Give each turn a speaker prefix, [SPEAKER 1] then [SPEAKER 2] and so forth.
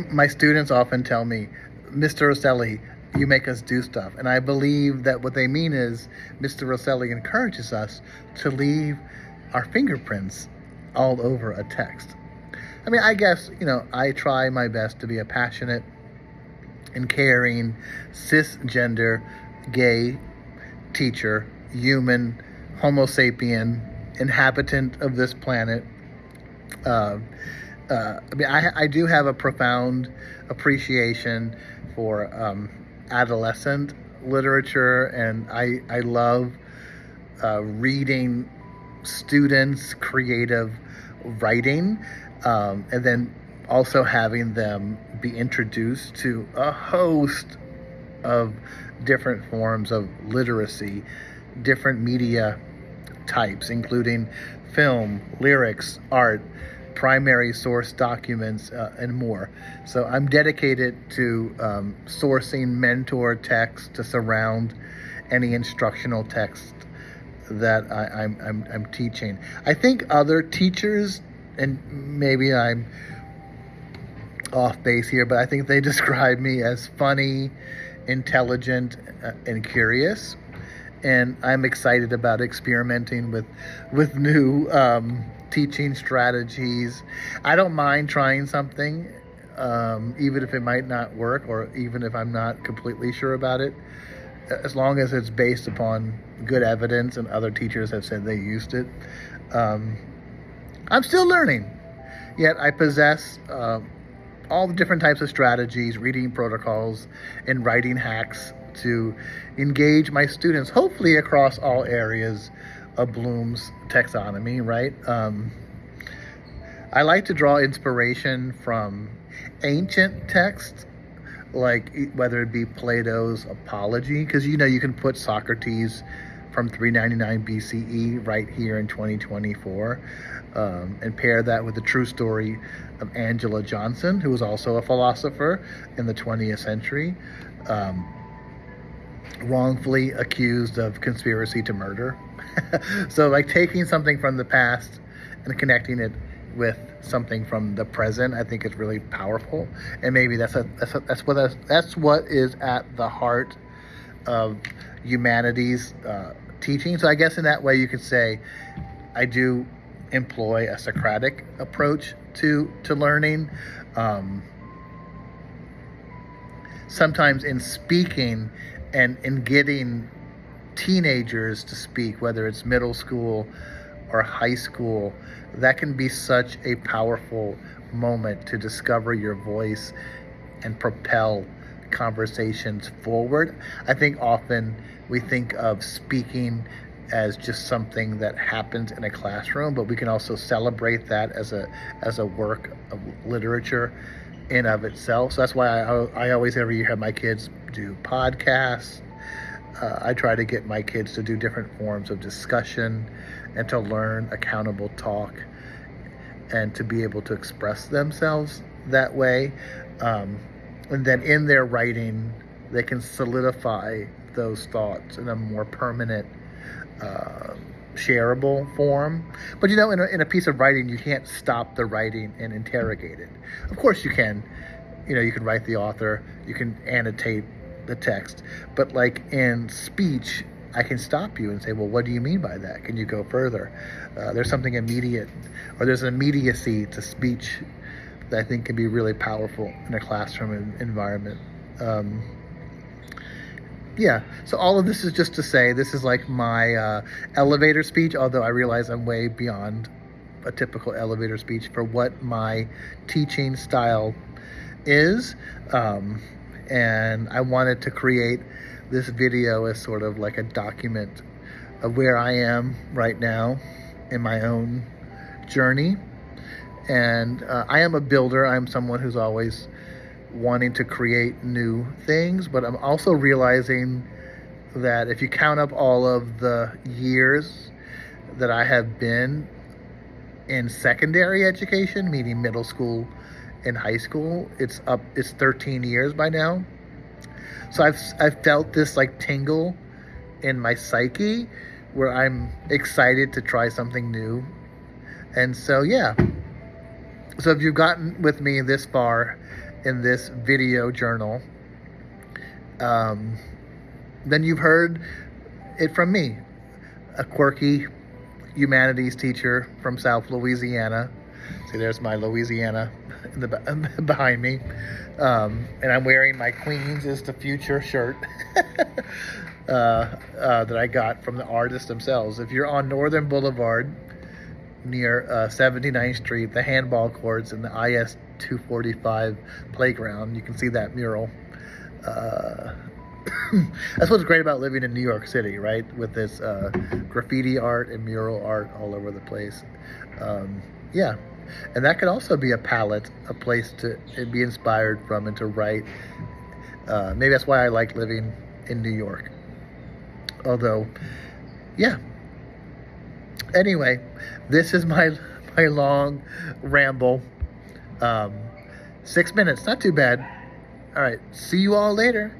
[SPEAKER 1] My students often tell me, Mr. Rosselli, you make us do stuff. And I believe that what they mean is Mr. Rosselli encourages us to leave our fingerprints all over a text. I mean, I guess, I try my best to be a passionate and caring, cisgender, gay teacher, human, homo sapien, inhabitant of this planet. I do have a profound appreciation for adolescent literature, and I love reading students' creative writing, and then also having them be introduced to a host of different forms of literacy, different media types, including film, lyrics, art, primary source documents, and more. So I'm dedicated to sourcing mentor text to surround any instructional text that I'm teaching. I think other teachers, and maybe I'm off base here, but I think they describe me as funny, intelligent, and curious. And I'm excited about experimenting with new teaching strategies. I don't mind trying something, even if it might not work, or even if I'm not completely sure about it, as long as it's based upon good evidence and other teachers have said they used it. I'm still learning, yet I possess all the different types of strategies, reading protocols, and writing hacks to engage my students, hopefully across all areas of Bloom's taxonomy, right? I like to draw inspiration from ancient texts, like whether it be Plato's Apology, because you can put Socrates from 399 BCE right here in 2024, and pair that with the true story of Angela Johnson, who was also a philosopher in the 20th century, wrongfully accused of conspiracy to murder. So like taking something from the past and connecting it with something from the present, I think is really powerful. And maybe that's what is at the heart of humanities teaching. So I guess in that way you could say I do employ a Socratic approach to learning. Sometimes in speaking and in getting teenagers to speak, whether it's middle school or high school, that can be such a powerful moment to discover your voice and propel conversations forward. I think often we think of speaking as just something that happens in a classroom, but we can also celebrate that as a work of literature in of itself. So that's why I always every year have my kids do podcasts. I try to get my kids to do different forms of discussion and to learn accountable talk and to be able to express themselves that way. And then in their writing, they can solidify those thoughts in a more permanent, shareable form. But in a piece of writing, you can't stop the writing and interrogate it. Of course you can. You can write the author, you can annotate the text, but like in speech, I can stop you and say, well, what do you mean by that? Can you go further? There's something immediate, or there's an immediacy to speech that I think can be really powerful in a classroom environment. So all of this is just to say this is like my elevator speech, although I realize I'm way beyond a typical elevator speech for what my teaching style is. And I wanted to create this video as sort of like a document of where I am right now in my own journey. And I am a builder. I'm someone who's always wanting to create new things, but I'm also realizing that if you count up all of the years that I have been in secondary education, meaning middle school and high school, it's 13 years by now. So I've felt this like tingle in my psyche where I'm excited to try something new. And so if you've gotten with me this far in this video journal, then you've heard it from me, a quirky humanities teacher from South Louisiana. See, there's my Louisiana in the behind me, and I'm wearing my Queens is the Future shirt that I got from the artists themselves. If you're on Northern Boulevard near 79th Street, the handball courts, and the IS 245 playground, you can see that mural. That's what's great about living in New York City, right? With this graffiti art and mural art all over the place. Yeah. And that could also be a palette, a place to be inspired from and to write. Maybe that's why I like living in New York. Although, yeah. Anyway, this is my long ramble. 6 minutes, not too bad. All right, see you all later.